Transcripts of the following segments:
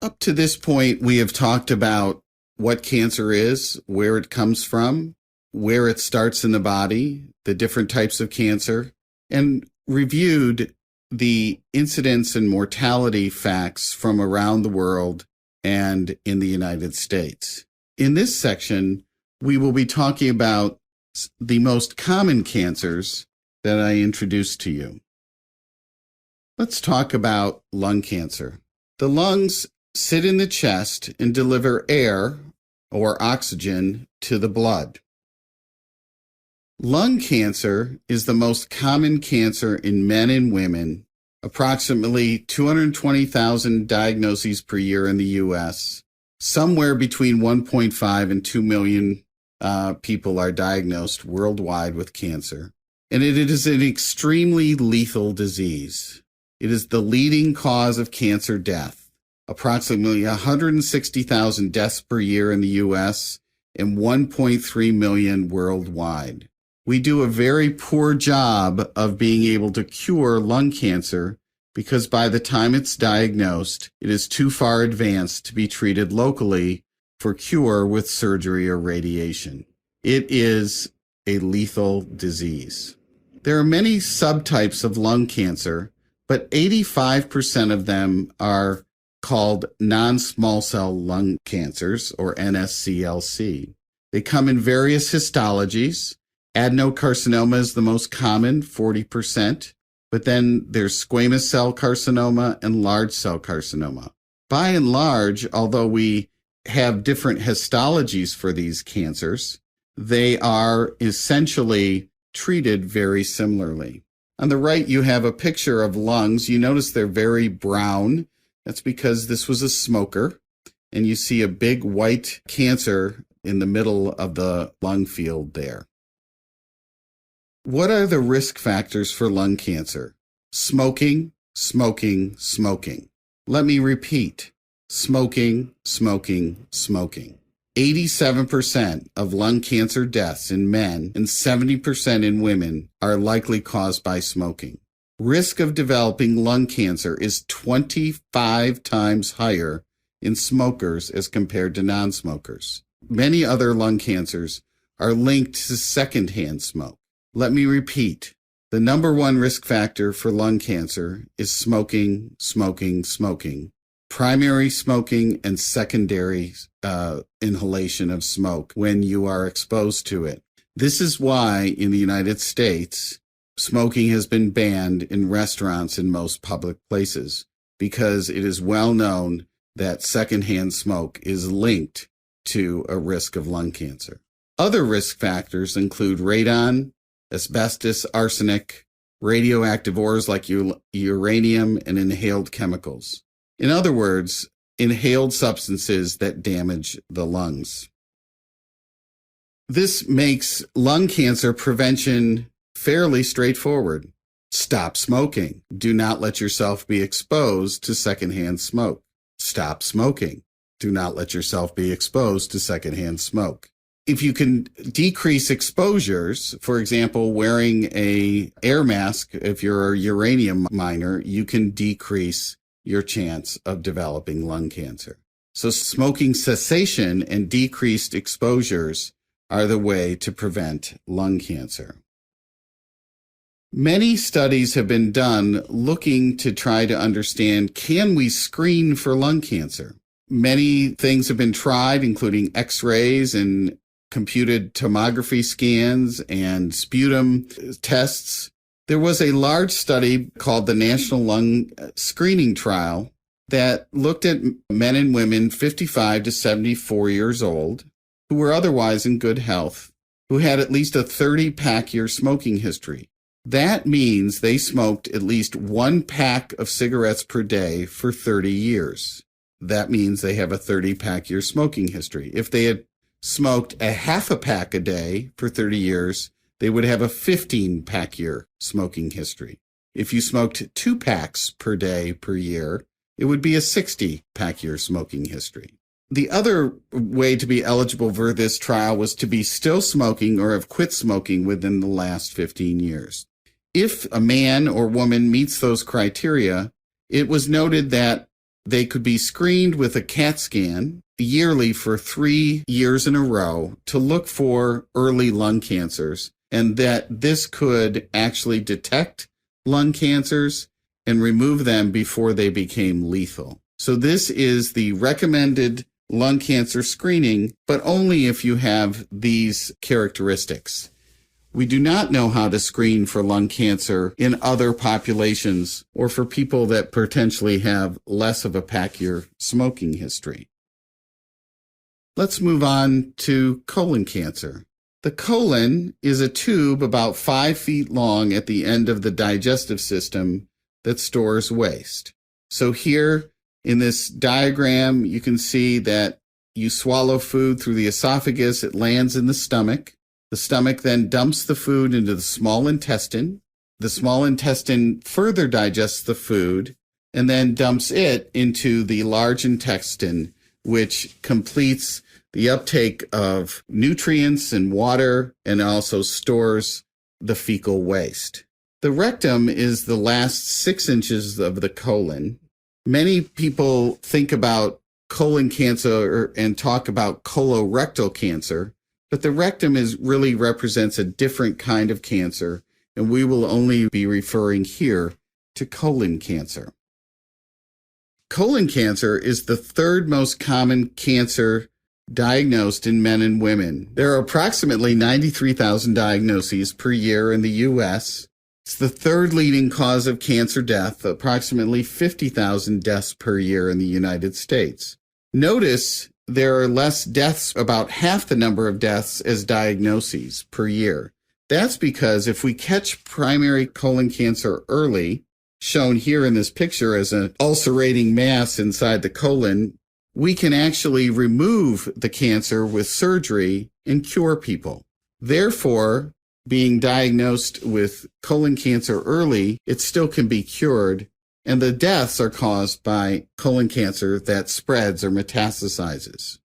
Up to this point, we have talked about what cancer is, where it comes from, where it starts in the body, the different types of cancer, and reviewed the incidence and mortality facts from around the world and in the United States. In this section, we will be talking about the most common cancers that I introduced to you. Let's talk about lung cancer. The lungs sit in the chest and deliver air or oxygen to the blood. Lung cancer is the most common cancer in men and women, approximately 220,000 diagnoses per year in the U.S. Somewhere between 1.5 and 2 million people are diagnosed worldwide with cancer. And it is an extremely lethal disease. It is the leading cause of cancer death. Approximately 160,000 deaths per year in the U.S. and 1.3 million worldwide. We do a very poor job of being able to cure lung cancer because by the time it's diagnosed, it is too far advanced to be treated locally for cure with surgery or radiation. It is a lethal disease. There are many subtypes of lung cancer, but 85% of them are called non-small cell lung cancers, or NSCLC. They come in various histologies. Adenocarcinoma is the most common, 40%, but then there's squamous cell carcinoma and large cell carcinoma. By and large, although we have different histologies for these cancers, they are essentially treated very similarly. On the right, you have a picture of lungs. You notice they're very brown. That's because this was a smoker, and you see a big white cancer in the middle of the lung field there. What are the risk factors for lung cancer? Smoking, smoking, smoking. Let me repeat. Smoking, smoking, smoking. 87% of lung cancer deaths in men and 70% in women are likely caused by smoking. Risk of developing lung cancer is 25 times higher in smokers as compared to non-smokers. Many other lung cancers are linked to secondhand smoke. Let me repeat. The number one risk factor for lung cancer is smoking, smoking, smoking. Primary smoking and secondary inhalation of smoke when you are exposed to it. This is why in the United States, smoking has been banned in restaurants in most public places because it is well known that secondhand smoke is linked to a risk of lung cancer. Other risk factors include radon, asbestos, arsenic, radioactive ores like uranium, and inhaled chemicals. In other words, inhaled substances that damage the lungs. This makes lung cancer prevention fairly straightforward. Stop smoking. Do not let yourself be exposed to secondhand smoke. Stop smoking. Do not let yourself be exposed to secondhand smoke. If you can decrease exposures, for example, wearing an air mask, if you're a uranium miner, you can decrease your chance of developing lung cancer. So smoking cessation and decreased exposures are the way to prevent lung cancer. Many studies have been done looking to try to understand, can we screen for lung cancer? Many things have been tried, including x-rays and computed tomography scans and sputum tests. There was a large study called the National Lung Screening Trial that looked at men and women 55 to 74 years old who were otherwise in good health, who had at least a 30-pack year smoking history. That means they smoked at least 1 pack of cigarettes per day for 30 years. That means they have a 30-pack year smoking history. If they had smoked a half a pack a day for 30 years, they would have a 15-pack year smoking history. If you smoked 2 packs per day per year, it would be a 60-pack year smoking history. The other way to be eligible for this trial was to be still smoking or have quit smoking within the last 15 years. If a man or woman meets those criteria, it was noted that they could be screened with a CAT scan yearly for 3 years in a row to look for early lung cancers, and that this could actually detect lung cancers and remove them before they became lethal. So this is the recommended lung cancer screening, but only if you have these characteristics. We do not know how to screen for lung cancer in other populations or for people that potentially have less of a pack-year smoking history. Let's move on to colon cancer. The colon is a tube about 5 feet long at the end of the digestive system that stores waste. So here in this diagram, you can see that you swallow food through the esophagus, it lands in the stomach. The stomach then dumps the food into the small intestine. The small intestine further digests the food and then dumps it into the large intestine, which completes the uptake of nutrients and water and also stores the fecal waste. The rectum is the last 6 inches of the colon. Many people think about colon cancer and talk about colorectal cancer, but the rectum really represents a different kind of cancer, and we will only be referring here to colon cancer. Colon cancer is the 3rd most common cancer diagnosed in men and women. There are approximately 93,000 diagnoses per year in the U.S. It's the 3rd leading cause of cancer death, approximately 50,000 deaths per year in the United States. Notice there are less deaths, about half the number of deaths as diagnoses per year. That's because if we catch primary colon cancer early, shown here in this picture as an ulcerating mass inside the colon, we can actually remove the cancer with surgery and cure people. Therefore, being diagnosed with colon cancer early, it still can be cured, and the deaths are caused by colon cancer that spreads or metastasizes.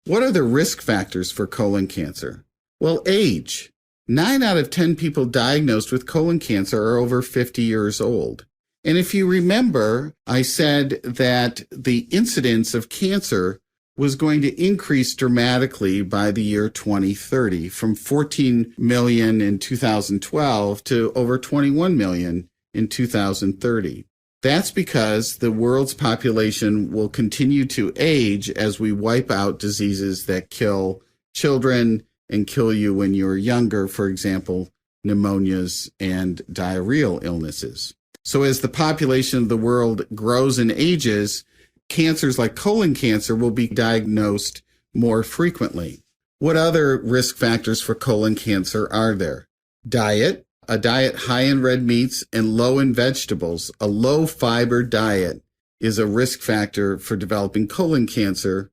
What are the risk factors for colon cancer? Well, age. 9 out of 10 people diagnosed with colon cancer are over 50 years old. And if you remember, I said that the incidence of cancer was going to increase dramatically by the year 2030, from 14 million in 2012 to over 21 million in 2030. That's because the world's population will continue to age as we wipe out diseases that kill children and kill you when you're younger, for example, pneumonias and diarrheal illnesses. So as the population of the world grows and ages, cancers like colon cancer will be diagnosed more frequently. What other risk factors for colon cancer are there? Diet. A diet high in red meats and low in vegetables, a low fiber diet, is a risk factor for developing colon cancer.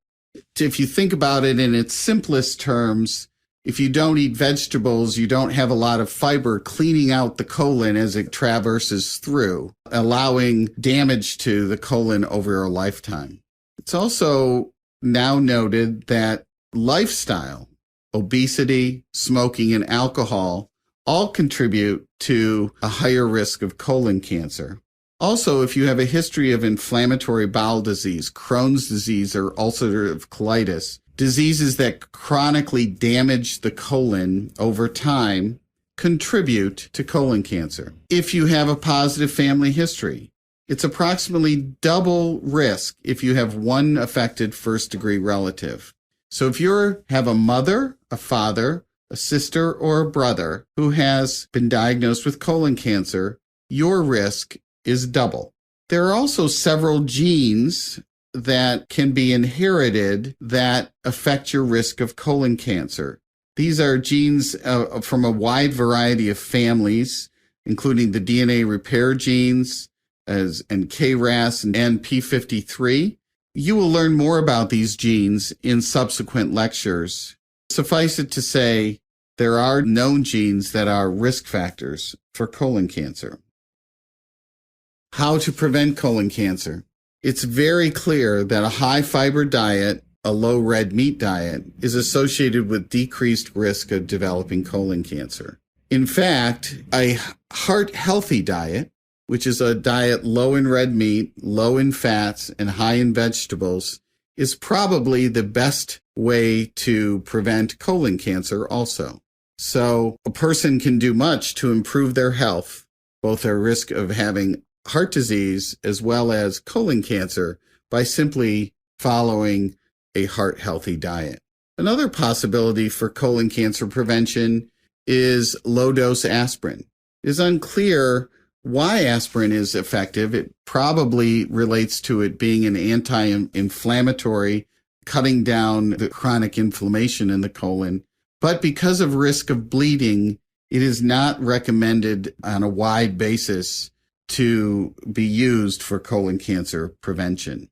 If you think about it in its simplest terms, if you don't eat vegetables, you don't have a lot of fiber cleaning out the colon as it traverses through, allowing damage to the colon over a lifetime. It's also now noted that lifestyle, obesity, smoking, and alcohol all contribute to a higher risk of colon cancer. Also, if you have a history of inflammatory bowel disease, Crohn's disease, or ulcerative colitis, diseases that chronically damage the colon over time contribute to colon cancer. If you have a positive family history, it's approximately double risk if you have one affected first-degree relative. So if you have a mother, a father, a sister, or a brother who has been diagnosed with colon cancer, your risk is double. There are also several genes that can be inherited that affect your risk of colon cancer. These are genes from a wide variety of families, including the DNA repair genes and KRAS and P53. You will learn more about these genes in subsequent lectures. Suffice it to say, there are known genes that are risk factors for colon cancer. How to prevent colon cancer? It's very clear that a high fiber diet, a low red meat diet, is associated with decreased risk of developing colon cancer. In fact, a heart healthy diet, which is a diet low in red meat, low in fats, and high in vegetables, is probably the best way to prevent colon cancer also. So a person can do much to improve their health, both their risk of having heart disease as well as colon cancer, by simply following a heart-healthy diet. Another possibility for colon cancer prevention is low-dose aspirin. It is unclear why aspirin is effective. It probably relates to it being an anti-inflammatory, cutting down the chronic inflammation in the colon. But because of risk of bleeding, it is not recommended on a wide basis to be used for colon cancer prevention.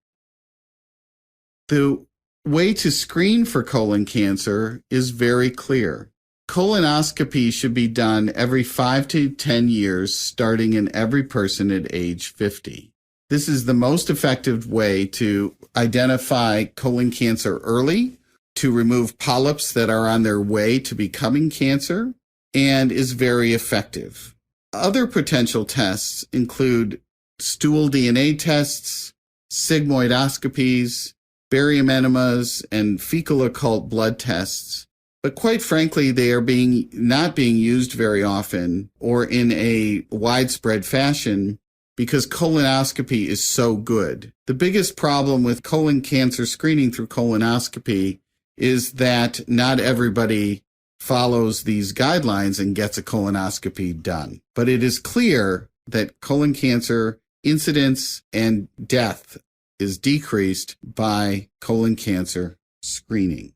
The way to screen for colon cancer is very clear. Colonoscopy should be done every 5 to 10 years, starting in every person at age 50. This is the most effective way to identify colon cancer early, to remove polyps that are on their way to becoming cancer, and is very effective. Other potential tests include stool DNA tests, sigmoidoscopies, barium enemas, and fecal occult blood tests. But quite frankly, they are not being used very often or in a widespread fashion because colonoscopy is so good. The biggest problem with colon cancer screening through colonoscopy is that not everybody follows these guidelines and gets a colonoscopy done. But it is clear that colon cancer incidence and death is decreased by colon cancer screening.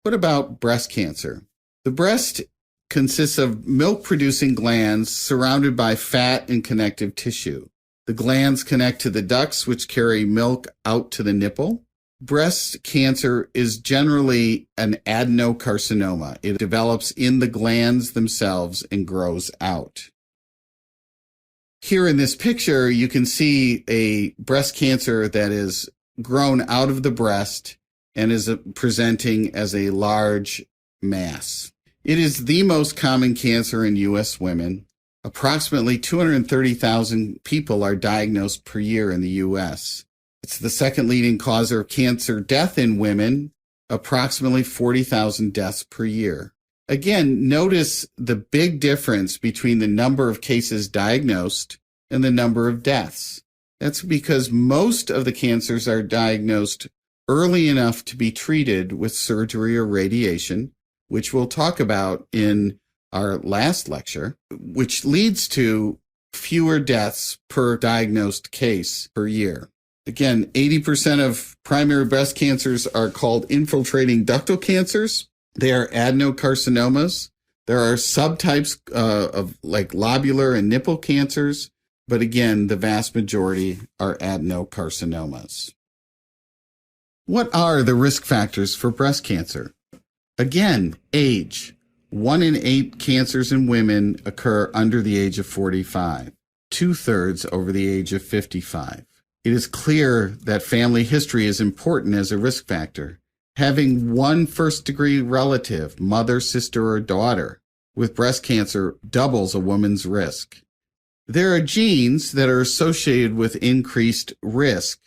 What about breast cancer? The breast consists of milk-producing glands surrounded by fat and connective tissue. The glands connect to the ducts, which carry milk out to the nipple. Breast cancer is generally an adenocarcinoma. It develops in the glands themselves and grows out. Here in this picture, you can see a breast cancer that is grown out of the breast and is presenting as a large mass. It is the most common cancer in U.S. women. Approximately 230,000 people are diagnosed per year in the U.S. It's the second leading cause of cancer death in women, approximately 40,000 deaths per year. Again, notice the big difference between the number of cases diagnosed and the number of deaths. That's because most of the cancers are diagnosed early enough to be treated with surgery or radiation, which we'll talk about in our last lecture, which leads to fewer deaths per diagnosed case per year. Again, 80% of primary breast cancers are called infiltrating ductal cancers. They are adenocarcinomas. There are subtypes of like lobular and nipple cancers, but again, the vast majority are adenocarcinomas. What are the risk factors for breast cancer? Again, age. 1 in 8 cancers in women occur under the age of 45, 2/3 over the age of 55. It is clear that family history is important as a risk factor. Having one first-degree relative, mother, sister, or daughter, with breast cancer doubles a woman's risk. There are genes that are associated with increased risk.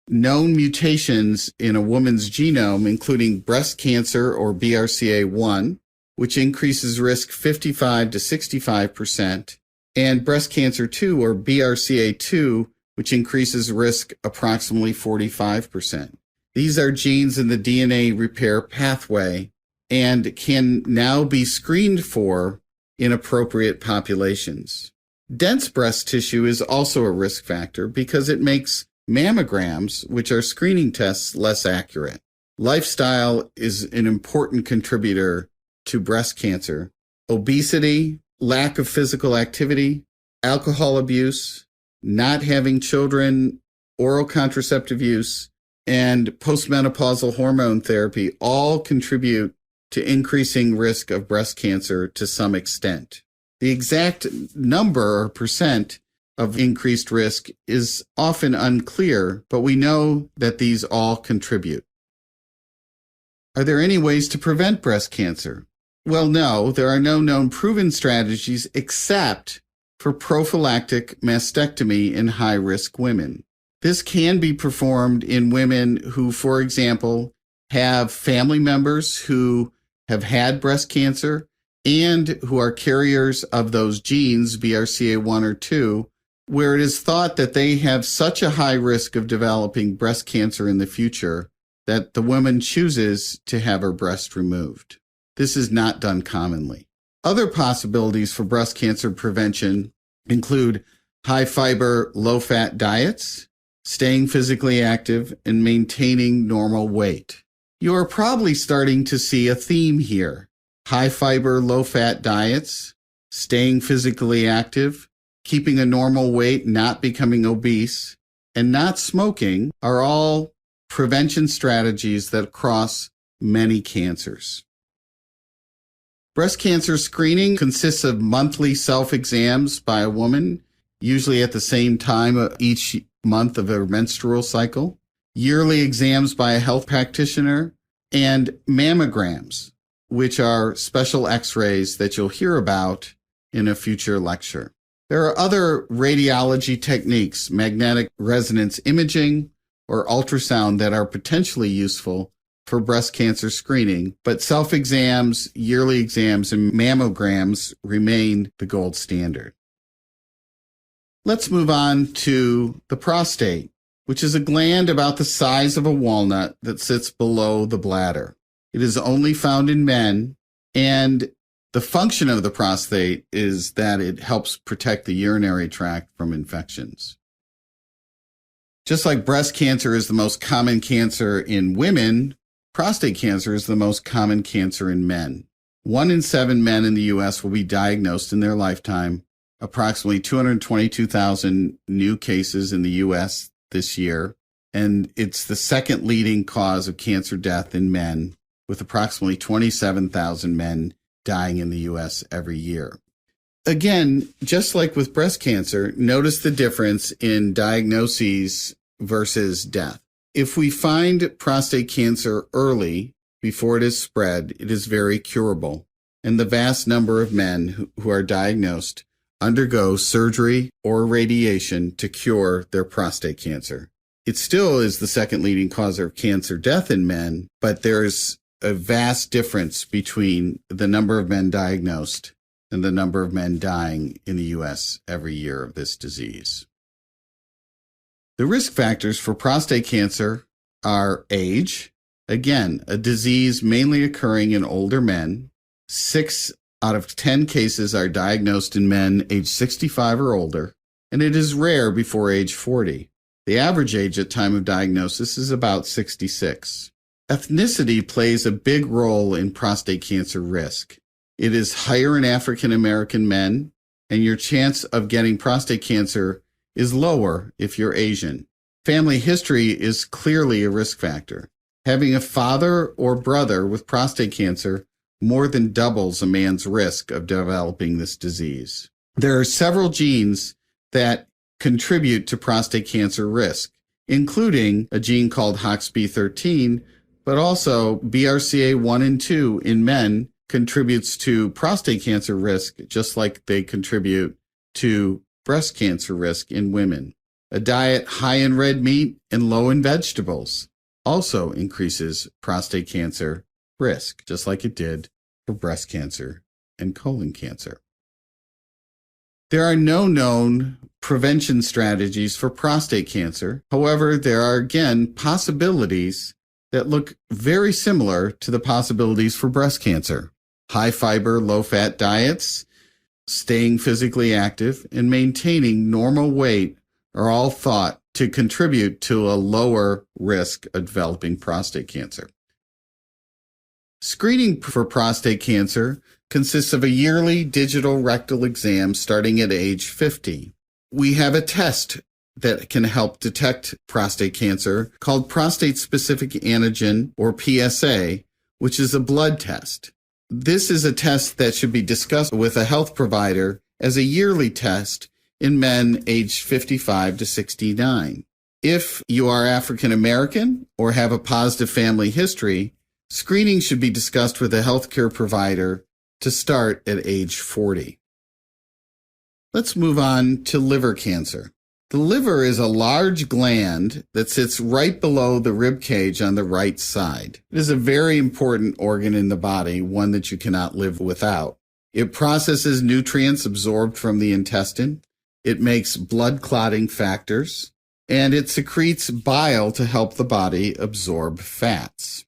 Known mutations in a woman's genome, including breast cancer or BRCA1, which increases risk 55 to 65%, and breast cancer 2 or BRCA2, which increases risk approximately 45%. These are genes in the DNA repair pathway and can now be screened for in appropriate populations. Dense breast tissue is also a risk factor because it makes mammograms, which are screening tests, less accurate. Lifestyle is an important contributor to breast cancer. Obesity, lack of physical activity, alcohol abuse, not having children, oral contraceptive use, and postmenopausal hormone therapy all contribute to increasing risk of breast cancer to some extent. The exact number or percent of increased risk is often unclear, but we know that these all contribute. Are there any ways to prevent breast cancer? Well, no, there are no known proven strategies except for prophylactic mastectomy in high-risk women. This can be performed in women who, for example, have family members who have had breast cancer and who are carriers of those genes, BRCA1 or 2, where it is thought that they have such a high risk of developing breast cancer in the future that the woman chooses to have her breast removed. This is not done commonly. Other possibilities for breast cancer prevention include high-fiber, low-fat diets, staying physically active, and maintaining normal weight. You are probably starting to see a theme here. High-fiber, low-fat diets, staying physically active, keeping a normal weight, not becoming obese, and not smoking are all prevention strategies that cross many cancers. Breast cancer screening consists of monthly self-exams by a woman, usually at the same time of each month of her menstrual cycle, yearly exams by a health practitioner, and mammograms, which are special x-rays that you'll hear about in a future lecture. There are other radiology techniques, magnetic resonance imaging or ultrasound, that are potentially useful for breast cancer screening, but self-exams, yearly exams, and mammograms remain the gold standard. Let's move on to the prostate, which is a gland about the size of a walnut that sits below the bladder. It is only found in men, and the function of the prostate is that it helps protect the urinary tract from infections. Just like breast cancer is the most common cancer in women, prostate cancer is the most common cancer in men. 1 in 7 men in the U.S. will be diagnosed in their lifetime. Approximately 222,000 new cases in the U.S. this year, and it's the second leading cause of cancer death in men, with approximately 27,000 men dying in the U.S. every year. Again, just like with breast cancer, notice the difference in diagnoses versus death. If we find prostate cancer early, before it is spread, it is very curable, and the vast number of men who are diagnosed undergo surgery or radiation to cure their prostate cancer. It still is the second leading cause of cancer death in men, but there's a vast difference between the number of men diagnosed and the number of men dying in the U.S. every year of this disease. The risk factors for prostate cancer are age, again, a disease mainly occurring in older men. 6 out of 10 cases are diagnosed in men age 65 or older, and it is rare before age 40. The average age at time of diagnosis is about 66. Ethnicity plays a big role in prostate cancer risk. It is higher in African American men, and your chance of getting prostate cancer is lower if you're Asian. Family history is clearly a risk factor. Having a father or brother with prostate cancer more than doubles a man's risk of developing this disease. There are several genes that contribute to prostate cancer risk, including a gene called HOXB13, but also BRCA1 and 2 in men contributes to prostate cancer risk, just like they contribute to breast cancer risk in women. A diet high in red meat and low in vegetables also increases prostate cancer risk, just like it did for breast cancer and colon cancer. There are no known prevention strategies for prostate cancer. However, there are again possibilities that look very similar to the possibilities for breast cancer. High fiber, low fat diets, staying physically active, and maintaining normal weight are all thought to contribute to a lower risk of developing prostate cancer. Screening for prostate cancer consists of a yearly digital rectal exam starting at age 50. We have a test that can help detect prostate cancer called prostate-specific antigen, or PSA, which is a blood test. This is a test that should be discussed with a health provider as a yearly test in men aged 55 to 69. If you are African American or have a positive family history, screening should be discussed with a healthcare provider to start at age 40. Let's move on to liver cancer. The liver is a large gland that sits right below the rib cage on the right side. It is a very important organ in the body, one that you cannot live without. It processes nutrients absorbed from the intestine. It makes blood clotting factors, and it secretes bile to help the body absorb fats.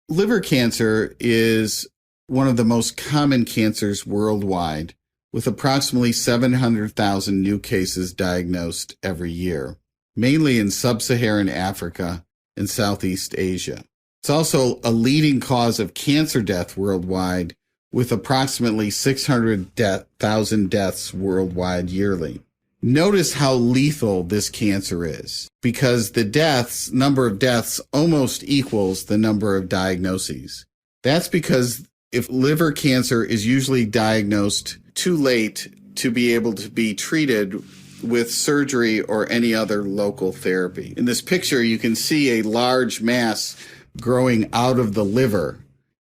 Liver cancer is one of the most common cancers worldwide, with approximately 700,000 new cases diagnosed every year, mainly in sub-Saharan Africa and Southeast Asia. It's also a leading cause of cancer death worldwide, with approximately 600,000 deaths worldwide yearly. Notice how lethal this cancer is, because the number of deaths almost equals the number of diagnoses. That's because if liver cancer is usually diagnosed too late to be able to be treated with surgery or any other local therapy. In this picture, you can see a large mass growing out of the liver.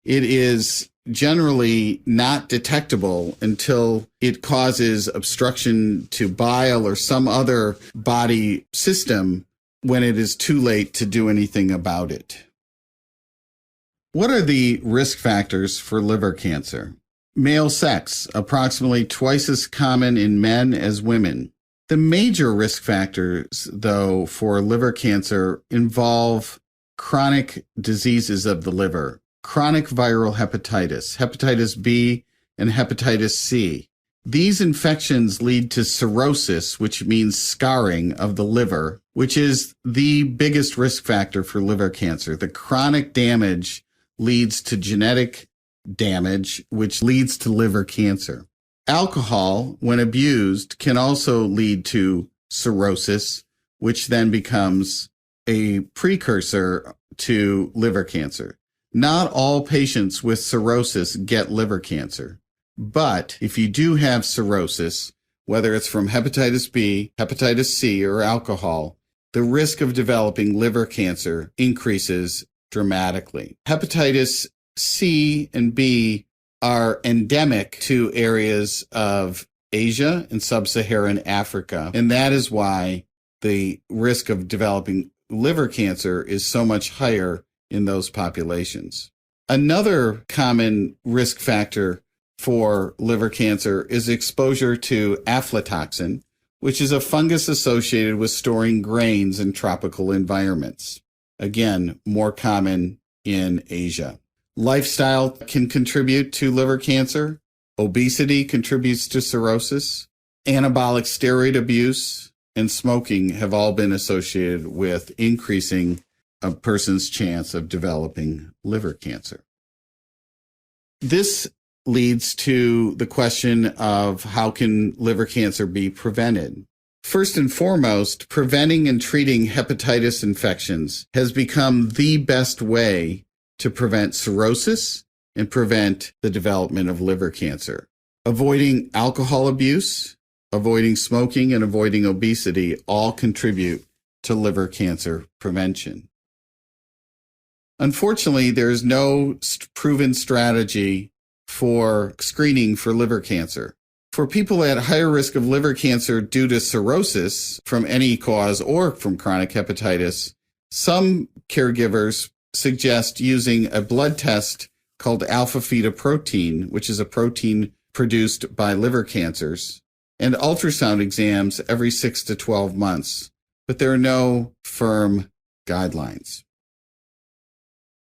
It is generally not detectable until it causes obstruction to bile or some other body system when it is too late to do anything about it. What are the risk factors for liver cancer? Male sex, approximately twice as common in men as women. The major risk factors, though, for liver cancer involve chronic diseases of the liver, chronic viral hepatitis, hepatitis B, and hepatitis C. These infections lead to cirrhosis, which means scarring of the liver, which is the biggest risk factor for liver cancer. The chronic damage leads to genetic damage, which leads to liver cancer. Alcohol, when abused, can also lead to cirrhosis, which then becomes a precursor to liver cancer. Not all patients with cirrhosis get liver cancer, but if you do have cirrhosis, whether it's from hepatitis B, hepatitis C, or alcohol, the risk of developing liver cancer increases dramatically. Hepatitis C and B are endemic to areas of Asia and sub-Saharan Africa, and that is why the risk of developing liver cancer is so much higher in those populations. Another common risk factor for liver cancer is exposure to aflatoxin, which is a fungus associated with storing grains in tropical environments. Again, more common in Asia. Lifestyle can contribute to liver cancer. Obesity contributes to cirrhosis. Anabolic steroid abuse and smoking have all been associated with increasing a person's chance of developing liver cancer. This leads to the question of how can liver cancer be prevented? First and foremost, preventing and treating hepatitis infections has become the best way to prevent cirrhosis and prevent the development of liver cancer. Avoiding alcohol abuse, avoiding smoking, and avoiding obesity all contribute to liver cancer prevention. Unfortunately, there is no proven strategy for screening for liver cancer. For people at higher risk of liver cancer due to cirrhosis from any cause or from chronic hepatitis, some caregivers suggest using a blood test called alpha-fetoprotein, which is a protein produced by liver cancers, and ultrasound exams every 6 to 12 months, but there are no firm guidelines.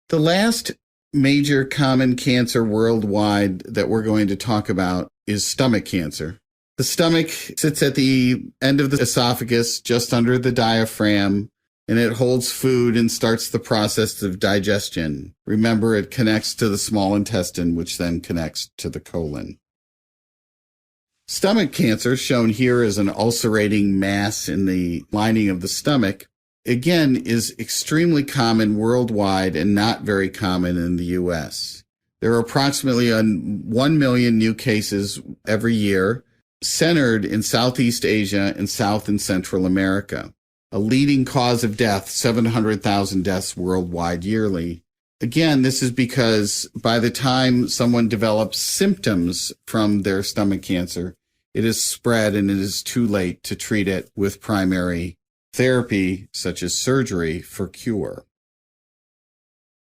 The last major common cancer worldwide that we're going to talk about is stomach cancer. The stomach sits at the end of the esophagus, just under the diaphragm, and it holds food and starts the process of digestion. Remember, it connects to the small intestine, which then connects to the colon. Stomach cancer, shown here as an ulcerating mass in the lining of the stomach, again, is extremely common worldwide and not very common in the U.S. There are approximately 1 million new cases every year, centered in Southeast Asia and South and Central America. A leading cause of death, 700,000 deaths worldwide yearly. Again, this is because by the time someone develops symptoms from their stomach cancer, it is spread and it is too late to treat it with primary therapy, such as surgery, for cure.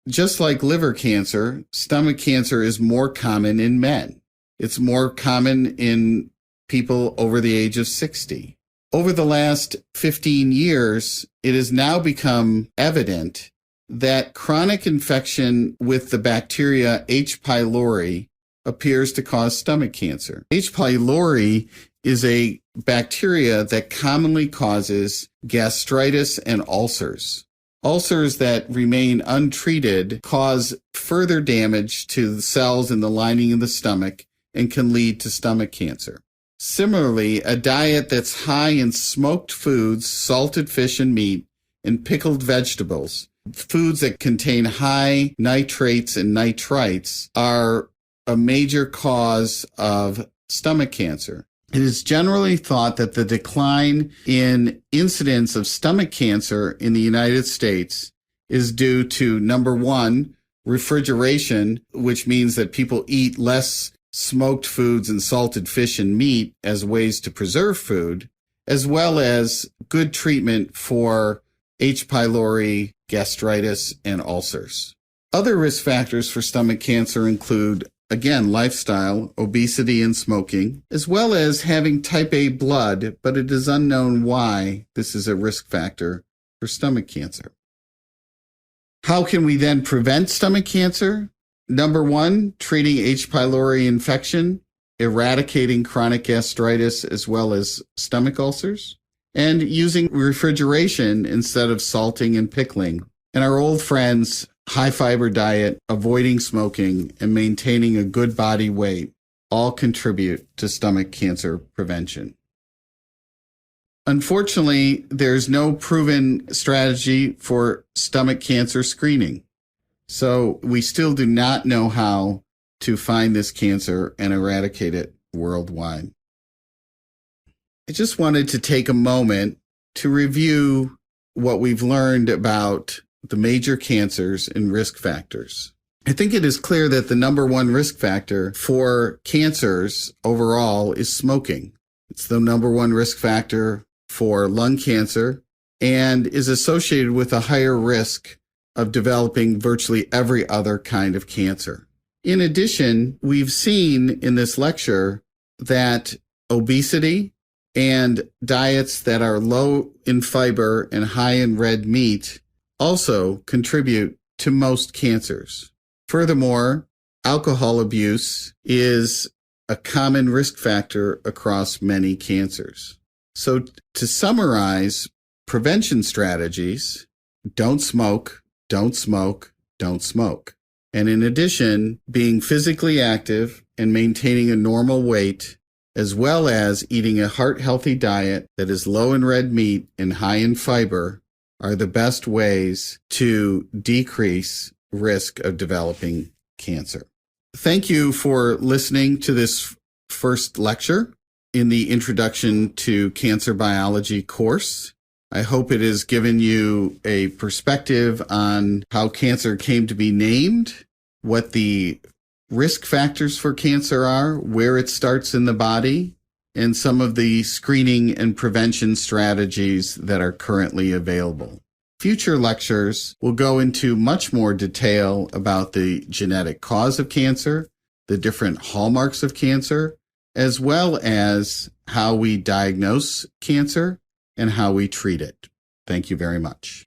Just like liver cancer, stomach cancer is more common in men. It's more common in people over the age of 60. Over the last 15 years, it has now become evident that chronic infection with the bacteria H. pylori appears to cause stomach cancer. H. pylori is a bacteria that commonly causes gastritis and ulcers. Ulcers that remain untreated cause further damage to the cells in the lining of the stomach and can lead to stomach cancer. Similarly, a diet that's high in smoked foods, salted fish and meat, and pickled vegetables, foods that contain high nitrates and nitrites, are a major cause of stomach cancer. It is generally thought that the decline in incidence of stomach cancer in the United States is due to, number one, refrigeration, which means that people eat less smoked foods and salted fish and meat as ways to preserve food, as well as good treatment for H. pylori, gastritis, and ulcers. Other risk factors for stomach cancer include, again, lifestyle, obesity, and smoking, as well as having type A blood, but it is unknown why this is a risk factor for stomach cancer. How can we then prevent stomach cancer? Number one, treating H. pylori infection, eradicating chronic gastritis as well as stomach ulcers, and using refrigeration instead of salting and pickling. And our old friends, high fiber diet, avoiding smoking, and maintaining a good body weight all contribute to stomach cancer prevention. Unfortunately, there's no proven strategy for stomach cancer screening. So we still do not know how to find this cancer and eradicate it worldwide. I just wanted to take a moment to review what we've learned about the major cancers and risk factors. I think it is clear that the number one risk factor for cancers overall is smoking. It's the number one risk factor for lung cancer and is associated with a higher risk of developing virtually every other kind of cancer. In addition, we've seen in this lecture that obesity and diets that are low in fiber and high in red meat also contribute to most cancers. Furthermore, alcohol abuse is a common risk factor across many cancers. So to summarize prevention strategies, don't smoke, don't smoke, don't smoke. And in addition, being physically active and maintaining a normal weight, as well as eating a heart-healthy diet that is low in red meat and high in fiber, are the best ways to decrease risk of developing cancer. Thank you for listening to this first lecture in the Introduction to Cancer Biology course. I hope it has given you a perspective on how cancer came to be named, what the risk factors for cancer are, where it starts in the body, and some of the screening and prevention strategies that are currently available. Future lectures will go into much more detail about the genetic cause of cancer, the different hallmarks of cancer, as well as how we diagnose cancer and how we treat it. Thank you very much.